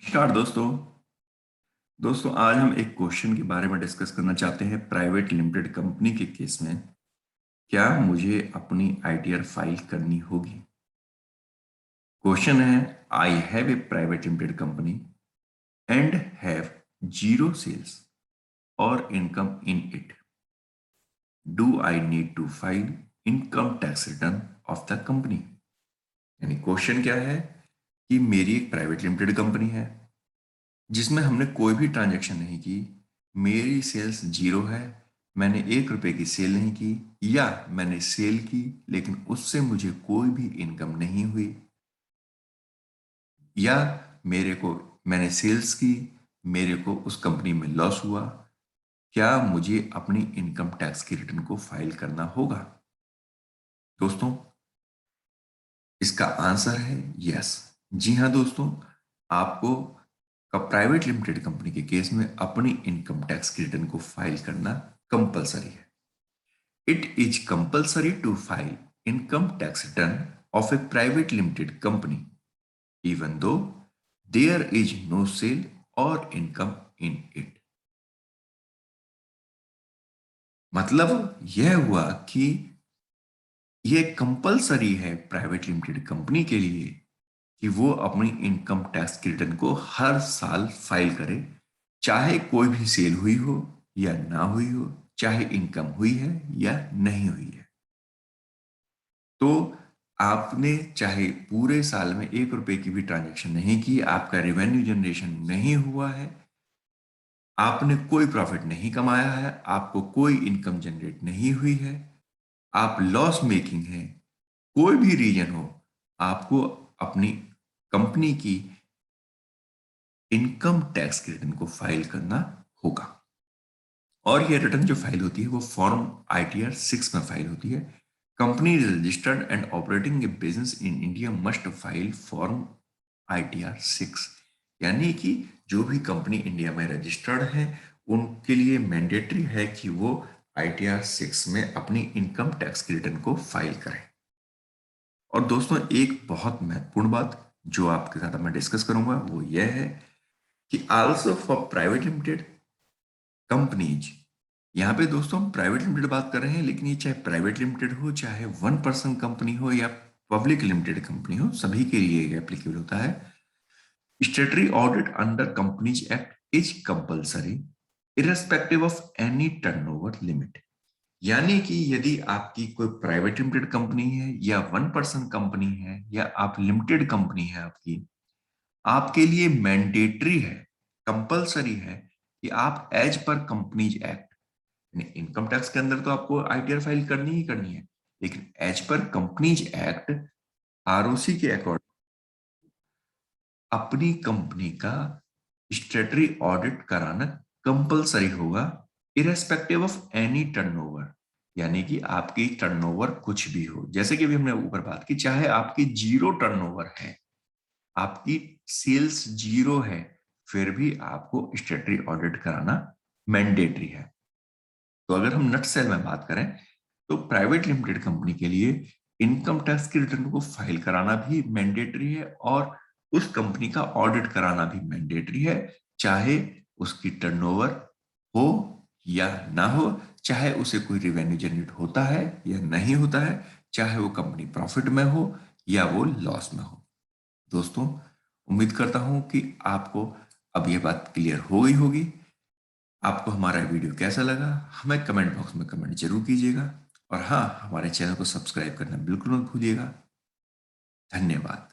नमस्कार दोस्तों। आज हम एक क्वेश्चन के बारे में डिस्कस करना चाहते हैं। प्राइवेट लिमिटेड कंपनी के केस में क्या मुझे अपनी आईटीआर फाइल करनी होगी? क्वेश्चन है, I have a private limited company and have zero sales और income in it. Do I need to file income tax return of the company? यानी क्वेश्चन क्या है कि मेरी एक प्राइवेट लिमिटेड कंपनी है जिसमें हमने कोई भी ट्रांजैक्शन नहीं की, मेरी सेल्स जीरो है, मैंने 1 रुपए की सेल नहीं की, या मैंने सेल की लेकिन उससे मुझे कोई भी इनकम नहीं हुई, या मेरे को मैंने सेल्स की, मेरे को उस कंपनी में लॉस हुआ। क्या मुझे अपनी इनकम टैक्स की रिटर्न को फाइल करना होगा? दोस्तों, इसका आंसर है यस। जी हाँ दोस्तों, आपको प्राइवेट लिमिटेड कंपनी के केस में अपनी इनकम टैक्स की रिटर्न को फाइल करना कंपलसरी है। It is compulsory to file income tax return of a private limited company even though there is no sale और इनकम इन इट। मतलब यह हुआ कि यह कंपलसरी है प्राइवेट लिमिटेड कंपनी के लिए कि वो अपनी इनकम टैक्स की रिटर्न को हर साल फाइल करे, चाहे कोई भी सेल हुई हो या ना हुई हो, चाहे इनकम हुई है या नहीं हुई है। तो आपने चाहे पूरे साल में 1 रुपए की भी ट्रांजैक्शन नहीं की, आपका रेवेन्यू जनरेशन नहीं हुआ है, आपने कोई प्रॉफिट नहीं कमाया है, आपको कोई इनकम जनरेट नहीं हुई है, आप लॉस मेकिंग है, कोई भी रीजन हो, आपको अपनी कंपनी की इनकम टैक्स की रिटर्न को फाइल करना होगा। और यह रिटर्न जो फाइल होती है वो फॉर्म आईटीआर 6 में फाइल होती है। Company registered and operating A business in India must file form ITR 6। यानी कि जो भी कंपनी इंडिया में रजिस्टर्ड है उनके लिए मैंडेटरी है कि वो आईटीआर 6 में अपनी इनकम टैक्स की रिटर्न को फाइल करें। और दोस्तों, एक बहुत महत्वपूर्ण बात जो आपके साथ मैं डिस्कस करूंगा वो यह है कि also for private limited companies, यहाँ पे दोस्तों हम प्राइवेट लिमिटेड बात कर रहे हैं, लेकिन ये चाहे प्राइवेट लिमिटेड हो, चाहे 1 पर्सन कंपनी हो या पब्लिक लिमिटेड कंपनी हो, सभी के लिए एप्लीकेबल होता है। स्टेटरी audit under companies act is compulsory irrespective of any turnover limit. यानी कि यदि आपकी कोई प्राइवेट लिमिटेड कंपनी है या 1 पर्सन कंपनी है या आप लिमिटेड कंपनी है आपकी, आपके लिए मैंडेटरी है, कंपलसरी है कि आप as per companies act, income tax के अंदर तो आपको आईटीआर फाइल करनी ही करनी है, लेकिन as per companies act ROC के अकॉर्डिंग अपनी कंपनी का स्टेटरी ऑडिट कराना कंपलसरी होगा इरेस्पेक्टिव ऑफ एनी टर्नओवर। यानी कि आपकी टर्नओवर कुछ भी हो, जैसे कि अभी हमने ऊपर बात की, चाहे आपकी जीरो टर्नओवर है, आपकी सेल्स जीरो है, फिर भी आपको स्टेटरी ऑडिट कराना मैंडेटरी है। तो अगर हम नट सेल में बात करें तो प्राइवेट लिमिटेड कंपनी के लिए इनकम टैक्स की रिटर्न को फाइल कराना भी मैंडेटरी है और उस कंपनी का ऑडिट कराना भी मैंडेटरी है, चाहे उसकी टर्नओवर हो या ना हो, चाहे उसे कोई रेवेन्यू जनरेट होता है या नहीं होता है, चाहे वो कंपनी प्रॉफिट में हो या वो लॉस में हो। दोस्तों, उम्मीद करता हूं कि आपको अब यह बात क्लियर हो गई होगी। आपको हमारा वीडियो कैसा लगा हमें कमेंट बॉक्स में कमेंट जरूर कीजिएगा, और हाँ, हमारे चैनल को सब्सक्राइब करना बिल्कुल मत भूलिएगा। धन्यवाद।